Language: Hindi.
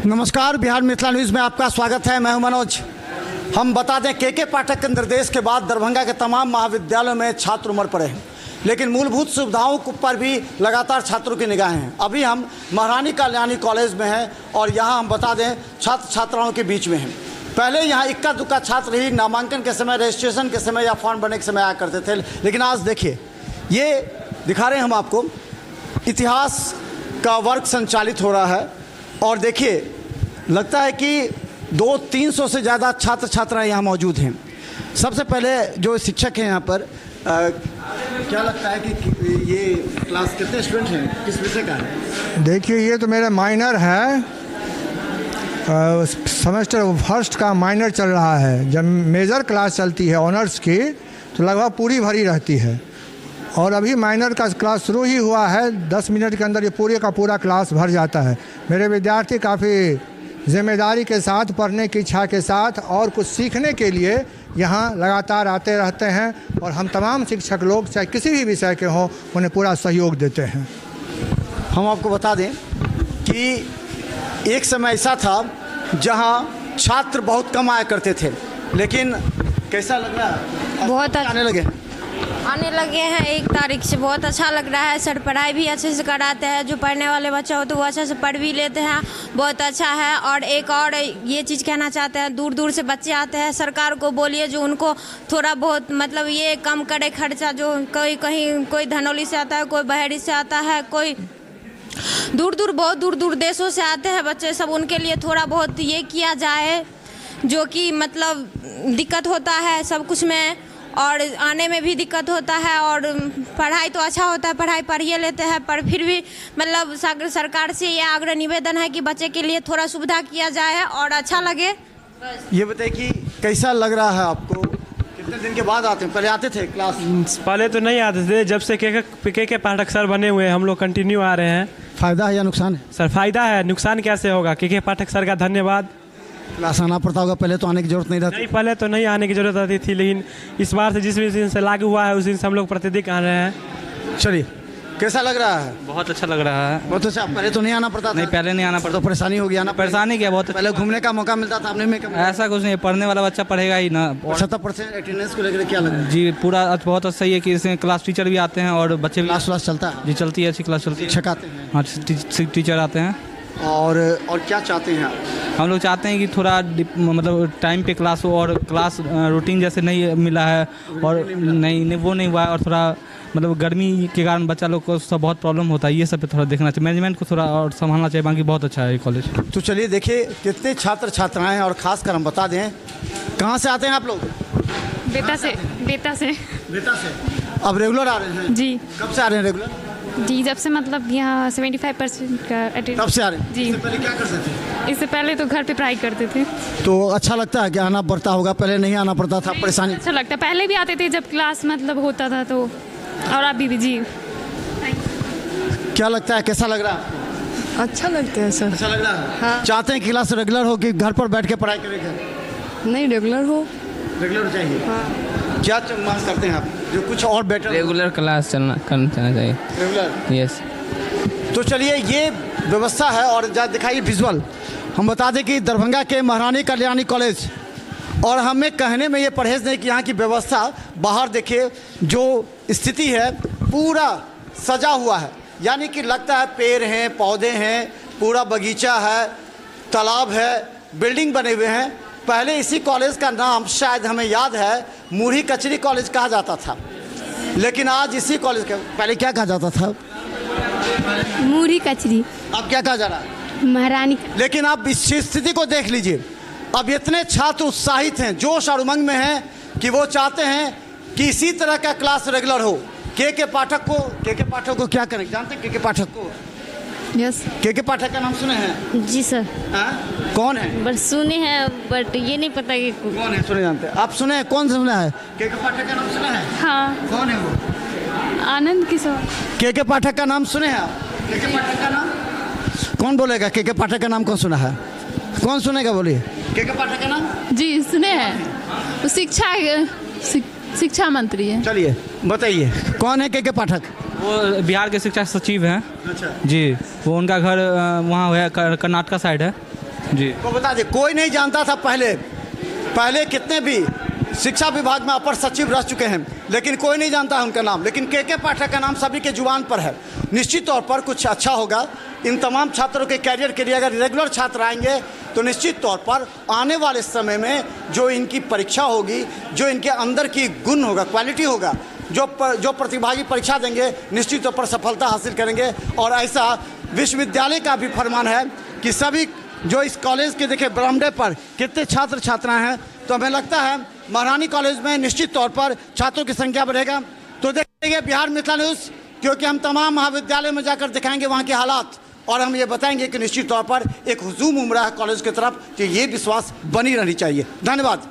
नमस्कार, बिहार मिथिला न्यूज़ में आपका स्वागत है। मैं हूं मनोज। हम बता दें, के पाठक के निर्देश के बाद दरभंगा के तमाम महाविद्यालयों में छात्र उमड़ पड़े हैं, लेकिन मूलभूत सुविधाओं पर भी लगातार छात्रों की निगाहें हैं। अभी हम महारानी कल्याणी कॉलेज में हैं और यहाँ हम बता दें छात्र छात्राओं के बीच में हैं। पहले यहाँ इक्का दुक्का छात्र ही नामांकन के समय, रजिस्ट्रेशन के समय या फॉर्म भरने के समय आया करते थे, लेकिन आज देखिए, ये दिखा रहे हैं हम आपको, इतिहास का वर्ग संचालित हो रहा है और देखिए लगता है कि 200-300 से ज़्यादा छात्र छात्राएँ यहाँ मौजूद हैं। सबसे पहले जो शिक्षक हैं यहाँ पर, क्या लगता है कि ये क्लास कितने स्टूडेंट हैं, किस विषय का है? देखिए, ये तो मेरा माइनर है, सेमेस्टर फर्स्ट का माइनर चल रहा है। जब मेजर क्लास चलती है ऑनर्स की तो लगभग पूरी भरी रहती है और अभी माइनर का क्लास शुरू ही हुआ है। 10 मिनट के अंदर ये पूरे का पूरा क्लास भर जाता है। मेरे विद्यार्थी काफ़ी जिम्मेदारी के साथ, पढ़ने की इच्छा के साथ और कुछ सीखने के लिए यहाँ लगातार आते रहते हैं और हम तमाम शिक्षक लोग चाहे किसी भी विषय के हों उन्हें पूरा सहयोग देते हैं। हम आपको बता दें कि एक समय ऐसा था जहाँ छात्र बहुत कम आया करते थे, लेकिन कैसा लग रहा है? बहुत आने लगे हैं 1 तारीख से। बहुत अच्छा लग रहा है सर, पढ़ाई भी अच्छे से कराते हैं। जो पढ़ने वाले बच्चा हो तो वो अच्छे से पढ़ भी लेते हैं, बहुत अच्छा है। और एक और ये चीज़ कहना चाहते हैं, दूर दूर से बच्चे आते हैं, सरकार को बोलिए जो उनको थोड़ा बहुत मतलब ये कम करे खर्चा। जो कोई धनौली से आता है, कोई बहेड़ी से आता है, कोई बहुत दूर दूर देशों से आते हैं बच्चे सब, उनके लिए थोड़ा बहुत ये किया जाए जो कि मतलब दिक्कत होता है सब कुछ में और आने में भी दिक्कत होता है। और पढ़ाई तो अच्छा होता है, पढ़ाई पढ़िए लेते हैं, पर फिर भी मतलब सरकार से ये आग्रह निवेदन है कि बच्चे के लिए थोड़ा सुविधा किया जाए और अच्छा लगे। ये बताइए कि कैसा लग रहा है आपको? कितने दिन के बाद आते हैं? पहले आते थे क्लास? पहले तो नहीं आते थे, जब से के पाठक सर बने हुए हम लोग कंटिन्यू आ रहे हैं। फ़ायदा है या नुकसान है? सर फायदा है, नुकसान कैसे होगा? के पाठक सर का धन्यवाद। क्लास आना पड़ता होगा, पहले तो आने की जरूरत नहीं रहती? नहीं, पहले तो नहीं आने की जरूरत रहती थी, लेकिन इस बार से जिस दिन से लागू हुआ है उस दिन से हम लोग प्रतिदिन आ रहे हैं। चलिए, कैसा लग रहा है? बहुत अच्छा लग रहा है। बहुत अच्छा। पहले तो नहीं आना पड़ता था? नहीं, पहले नहीं आना पड़ता। तो परेशानी हो गया ना? परेशानी क्या, बहुत पहले घूमने का मौका मिलता था, आपने में ऐसा कुछ नहीं, पढ़ने वाला बच्चा पढ़ेगा ही ना। 70% अटेंडेंस को लेकर क्या लग रहा है? जी पूरा बहुत सही है कि इसमें क्लास टीचर भी आते हैं और बच्चे भी। क्लास चलता है? जी चलती है, अच्छी क्लास चलती है। शिक्षक आते हैं? हाँ, टीचर आते हैं। और क्या चाहते हैं आप? हम लोग चाहते हैं कि थोड़ा मतलब टाइम पे क्लास हो और क्लास रूटीन जैसे नहीं मिला है और नहीं वो नहीं हुआ है, और थोड़ा मतलब गर्मी के कारण बच्चा लोग को सब बहुत प्रॉब्लम होता है। ये सब पे थोड़ा देखना चाहिए, मैनेजमेंट को थोड़ा और संभालना चाहिए। बाकी बहुत अच्छा है ये कॉलेज। तो चलिए देखिए कितने छात्र छात्राएं हैं और ख़ासकर हम बता दें, कहाँ से आते हैं आप लोग? बेटा से। बेटा से। अब रेगुलर आ रहे हैं? जी। कब से आ रहे हैं रेगुलर? जी, जब से मतलब यहाँ 75% का अटेंड। तब से आ रहे हैं? जी। इससे पहले क्या करते थे? इससे पहले तो घर पे पढ़ाई करते थे। तो अच्छा लगता है कि आना पड़ता होगा? पहले नहीं आना पड़ता था, परेशानी? अच्छा लगता है, पहले भी आते थे जब क्लास मतलब होता था तो, और अभी भी। जी। क्या लगता है, कैसा लग रहा है? अच्छा लगता है सर। अच्छा लग रहा है? हाँ। चाहते हैं क्लास रेगुलर हो कि घर पर बैठ के पढ़ाई करेंगे? नहीं, रेगुलर हो। रेगुलर चाहिए। हाँ। क्या मांग करते हैं आप जो कुछ और बेटर? रेगुलर क्लास करना चाहिए। रेगुलर? यस। तो चलिए, ये व्यवस्था है और दिखाइए विजुअल। हम बता दें कि दरभंगा के महारानी कल्याणी कॉलेज, और हमें कहने में ये परहेज़ नहीं कि यहाँ की व्यवस्था, बाहर देखिए जो स्थिति है, पूरा सजा हुआ है। यानी कि लगता है पेड़ हैं, पौधे हैं, पूरा बगीचा है, तालाब है, बिल्डिंग बने हुए हैं। पहले इसी कॉलेज का नाम शायद हमें याद है मूढ़ी कचरी कॉलेज कहा जाता था, लेकिन आज इसी कॉलेज का, पहले क्या कहा जाता था? मूढ़ी कचरी। अब क्या कहा जा रहा है? महारानी। लेकिन आप इस स्थिति को देख लीजिए, अब इतने छात्र उत्साहित हैं, जोश और उमंग में हैं कि वो चाहते हैं कि इसी तरह का क्लास रेगुलर हो। के पाठक को क्या करें जानते हैं? के पाठक को? यस। के पाठक का नाम सुने हैं? जी सर। कौन है? बस सुने हैं, बट ये नहीं पता कि कौन है। सुने जानते हैं आप? सुने हैं? कौन सुना है? के पाठक का नाम सुना है? हाँ। कौन है वो? आनंद किशोर। के पाठक का नाम सुने हैं आप? के पाठक का नाम कौन बोलेगा? के पाठक का नाम कौन सुना है? कौन सुनेगा, बोलिए। के पाठक का नाम? जी सुने हैं, वो शिक्षा मंत्री है। चलिए बताइए, कौन है के पाठक? वो बिहार के शिक्षा सचिव हैं। अच्छा जी, वो उनका घर वहाँ है कर्नाटका साइड है। जी। तो बता दें, कोई नहीं जानता था पहले कितने भी शिक्षा विभाग में अपर सचिव रह चुके हैं, लेकिन कोई नहीं जानता है उनका नाम। लेकिन के पाठक का नाम सभी के जुबान पर है। निश्चित तौर पर कुछ अच्छा होगा इन तमाम छात्रों के कैरियर के लिए। अगर रेगुलर छात्र आएंगे तो निश्चित तौर पर आने वाले समय में जो इनकी परीक्षा होगी, जो इनके अंदर की गुण होगा, क्वालिटी होगा, जो प्रतिभागी परीक्षा देंगे निश्चित तौर पर सफलता हासिल करेंगे। और ऐसा विश्वविद्यालय का भी फरमान है कि सभी जो इस कॉलेज के देखिए बरामदे पर कितने छात्र छात्राएं हैं, तो हमें लगता है महारानी कॉलेज में निश्चित तौर पर छात्रों की संख्या बढ़ेगा। तो देखिए बिहार मिथिला न्यूज़, क्योंकि हम तमाम महाविद्यालय में जाकर दिखाएंगे वहाँ के हालात, और हम ये बताएंगे कि निश्चित तौर पर एक हुजूम उमड़ा है कॉलेज की तरफ कि ये विश्वास बनी रहनी चाहिए। धन्यवाद।